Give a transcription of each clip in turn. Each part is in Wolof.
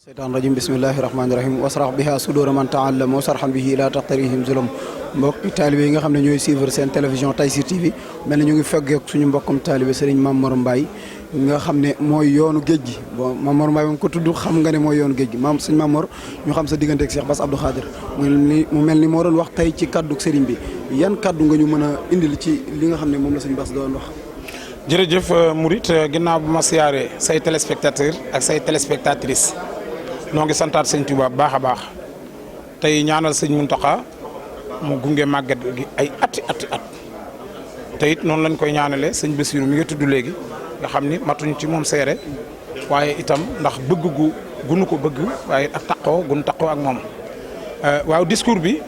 seytaan rajim bismillahi rahmaani rahim wasrax biha sudura man taallam wasarxan bihi ila taqtarihim zulum mbokk taalibe yi nga xam ne ñooy suivre seen télévision Tayssir TV mel na ñu ngi feggeek suñu mbokkum taalibe Serigne Mame Mor Mbaye nga xam ne mooy yoonu géej gi bon Mame Mor Mbaye moom ko tudd xam nga ne mooy yoonu géej gi Serigne Mame Mor ñu xam sa digganteeg Cheikh Bass Abdou Khadir mu mel ni moo doon wax tey ci kaddu Serigne bi yan kaddu nga ñu mën a indil ci li nga xam ne moom la Serigne Bass doon wax. jërëjëf Mouride ginnaaw bu ma siyaaree say téléspectateur ak say téléspectatrices noo ngi santaat sëñ Touba bu baax a baax tey ñaanal sëñ Mountakha mu gunge màgget gi ay at te it noonu lañ koy ñaanalee sëñ Bassirou mi nga tudd léegi nga xam ni matuñ ci moom seere waaye itam ndax bëgg gunu ko bëgg waaye ak taqoo gunu taqoo ak moom waaw discours bi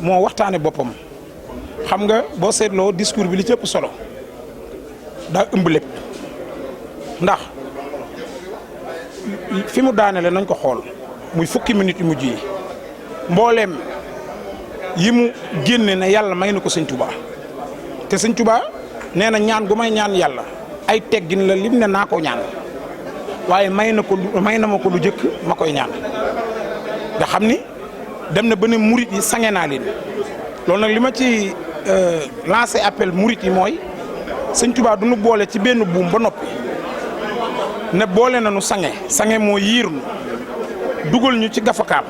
moo waxtaane boppam xam nga boo seetloo discours bi li ci ëpp solo daa ëmb lépp ndax fi mu daanele nañ ko xool muy fukki minutes yu mujj yi mbooleem yi mu génne ne yàlla may na ko sëñ Touba te sëñ Touba nee na ñaan gu may ñaan yàlla ay teggin la lim ne naa ko ñaan waaye may na ma ko lu jëkk ma koy ñaan nga xam ni dem na ba ne murit yi sange naa leen loolu nag li ma ci lancé appel murit yi mooy sëñ Touba du nu boole ci benn buum ba noppi ne boole na nu sange moo yiir nu dugal ñu ci gafakaam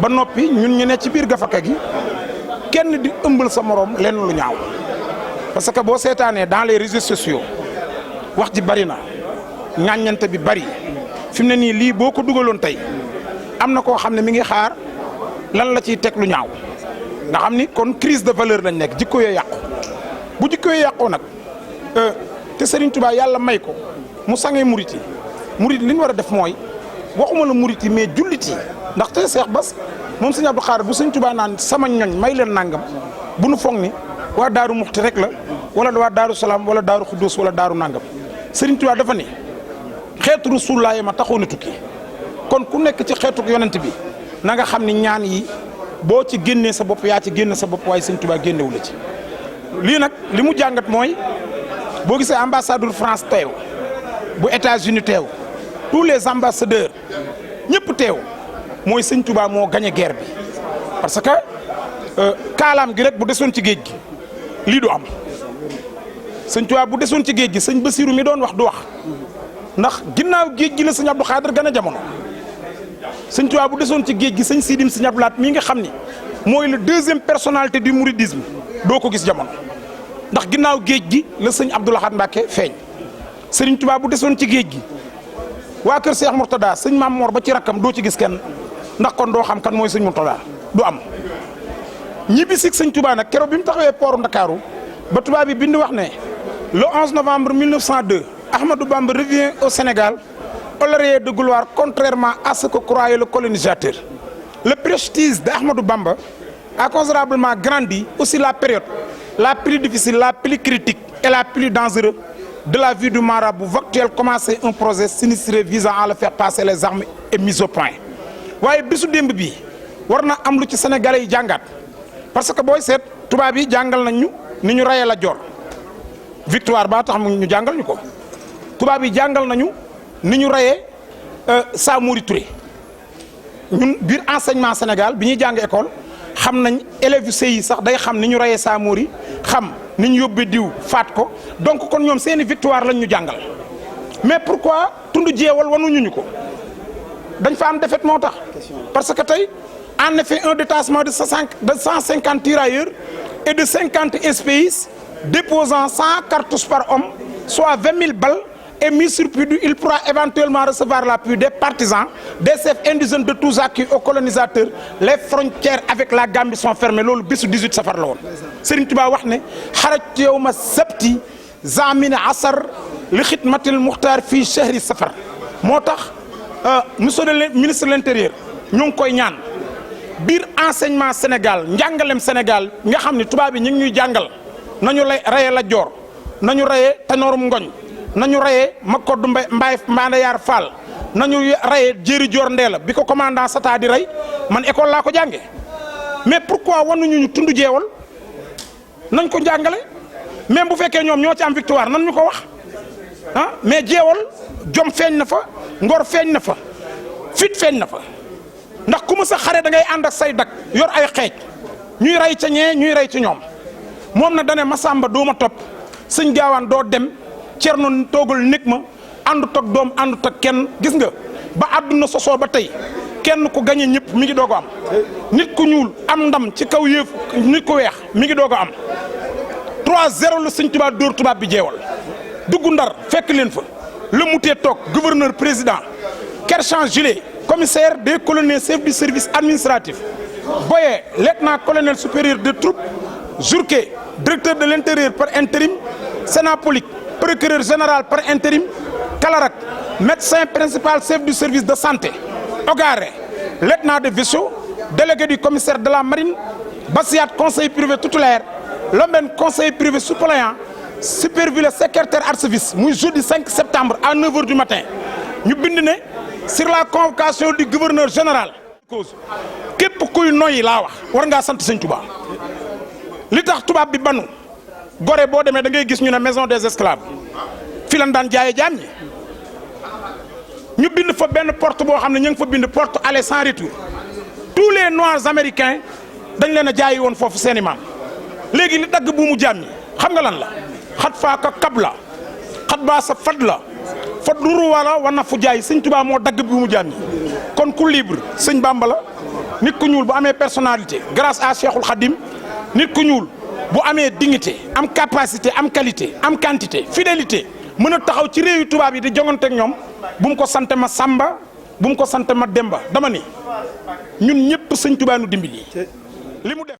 ba noppi ñun ñu ne ci biir gafaka gi kenn di ëmbal sa morom lenn lu ñaaw parce que boo seetaanee dans les réseaux sociaux wax ji bari na ñàññante bi bari fi mu ne nii lii boo ko dugaloon tey am na koo xam ne mi ngi xaar lan la ciy teg lu ñaaw nga xam ni kon crise de valeur lañ nekk jikko yoo yàqu bu jikko yoo yàqoo nag te Serigne Touba yàlla may ko mu sangee murit li ñu war a def mooy waxuma la murit yi mais jullit yi ndax te Cheikh Bass moom sëñ Abdou Khadre bu sëñ Touba naan sama ñoñ may leen nangam bu nu foog ni waa Daaru Muxti rek la wala waa Daaru Salaam wala Daaru Xuddus wala Daaru nangam Serigne Touba dafa ni xeetu Rasulullaah ma taxoon a tukki kon ku nekk ci xeetu yonent bi na nga xam ni ñaan yi boo ci génnee sa bopp yaa ci génne sa bopp waaye sëñ Touba génnewu la ci lii nag li mu jàngat mooy boo gisee ambassadeur France teew bu États-Unis teew tous les ambassadeurs ñëpp teew mooy sëñ Touba moo gagné guerre bi parce que kaalaam gi rek bu desoon ci géej gi lii du am sëñ Touba bu desoon ci géej gi sëñ Bassirou mi doon wax du wax ndax ginnaaw géej gi la sëñ Abdou Khadre gën a jamono sëñ Touba bu desoon ci géej gi sëñ Sidim sëñ Abdou Lahat mii nga xam ni mooy le deuxième personnalité du mouridisme doo ko gis jamono ndax ginnaaw géej gi la sëñ Abdou Lahad Mbacké feeñ sëriñ Touba bu desoon ci géej gi waa kër Cheikh Mourtada sëñ Mame Mor ba ci rakkam doo ci gis kenn ndax kon doo xam kan mooy sëñ Mourtada du am ñibbi si sëñ Touba nag keroog bi mu taxawee pooru Ndakaaru ba Touba bi bind wax ne le 11 novembre 1902 Ahmadou Bamba revient au Sénégal honoré de gloire contrairement à ce que croyait le colonisateur. Le prestige d'Ahmadou Bamba a considérablement grandi aussi la période la plus difficile, la plus critique et la plus dangereuse de la vie du marabout actuel commençait un projet sinistré visant à le faire passer les armes et mise au point. waaye bisu démb bii war na am lu ci sénégalais yi jàngat parce que booy seet tubaab yi jàngal nañ ñu ni ñu rayee la Joor victoire ba tax ñu jàngal ñu ko tubaab yi jàngal nañu ni ñu rayee Samori Touré ñun biir enseignement Sénégal bi ñuy jàng école xam nañ élèves yu sëy yi sax day xam ni ñu rayee Samori xam ni ñu yóbbee diw faat ko donc kon ñoom seeni victoire lañ ñu jàngal mais pourquoi tund jeewal wanuñu ñu ko dañ fa am défaite moo tax parce que tey en effet un détachement de 150 tirailleurs et de 50 SPI déposant 100 cartouches par homme soit 20 000 balles et mis sur pied, il pourra éventuellement recevoir l'appui des partisans, des chefs indigènes de tous acquis aux colonisateurs. Les frontières avec la Gambie sont fermées. Loolu bisu 18 safar la woon Serigne Touba wax ne xarajtu yawma sabti zamina asar li xidmatil muxtaar fii chahri safar moo tax monsieur le ministre de l'intérieur ñu ngi koy ñaan biir enseignement Sénégal njàngalem Sénégal nga xam ne tubaab yi ñu ngi ñuy jàngal nañu lay rayee la Joor nañu rayee Tanorum Ngoñ nañu rayee Makoddu Mbaye Mbandayaar Fall nañu rayee Jéeri Joor Ndeela bi ko commandant Sata di rey man école laa ko jànge mais pourquoi wanuñu ñu tund jeewal nañ ko jàngale même bu fekkee ñoom ñoo ci am victoire nan ñu ko wax ah mais jeewal jom feeñ na fa ngor feeñ na fa fit feeñ na fa ndax ku ma sa xare da ngay ànd ak say dak yor ay xeej ñuy rey ca ñee ñuy rey ci ñoom moom na dane Masamba doo ma topp sëñ Gaawaan doo dem Cerno toogal nekk ma àndut ak doom àndut ak kenn gis nga ba àdduna sosoo ba tey kenn ku gañe ñëpp mi ngi doog a am nit ku ñuul am ndam ci kaw yëf nit ku weex mi ngi doog a am 3-0 la sëñ Tuubaa dóor tubaab bi jeewal dugg Ndar fekk leen fa le mutee toog gouverneur président Kerchan Gillet commissaire des colonels chef du service administratif Boye lieutenant-colonel supérieur de troupes Jourquet directeur de l'intérieur par intérim Sénapolique procureur général par intérim Kalarak médecin principal chef du service de santé Ogaré lieutenant de vaisseau délégué du commissaire de la marine Bassiat conseiller privé tutélaire Lomben conseiller privé suppléant superviseur secrétaire archiviste muy jeudi 5 septembre à 9h du matin ñu bind ne sur la convocation du gouverneur général cause képp kuy noyyi laa wax war ngaa sant sëñ Touba li tax tubaab bi banu Gorée boo demee da ngay gis ñu ne maison des esclaves fi lan daan jaayee jaam ñi ñu bind fa benn porte boo xam ne ñu ngi fa bind porte aller sans retour tous les noirs américains dañ leen a jaayi woon foofu seeni maam léegi li dagg bu mu jaam ñi xam nga lan la xat faaka kab la xat baa sa fad la fat ruru wala war na fu jaay sëñ Tuubaa moo dagg bu mu jaam ñi kon ku libre sëñ Bàmba la nit ku ñuul bu amee personnalité grâce à Cheikhul Khadim nit ku ñuul bu amee dignité am capacité am qualité am quantité fidélité mën a taxaw ci réewi tubaab yi di jongante ak ñoom bu mu ko sant ma Samba bu mu ko sant ma Demba dama ni ñun ñëpp sëñ Tuubaa nu dimbali li mu def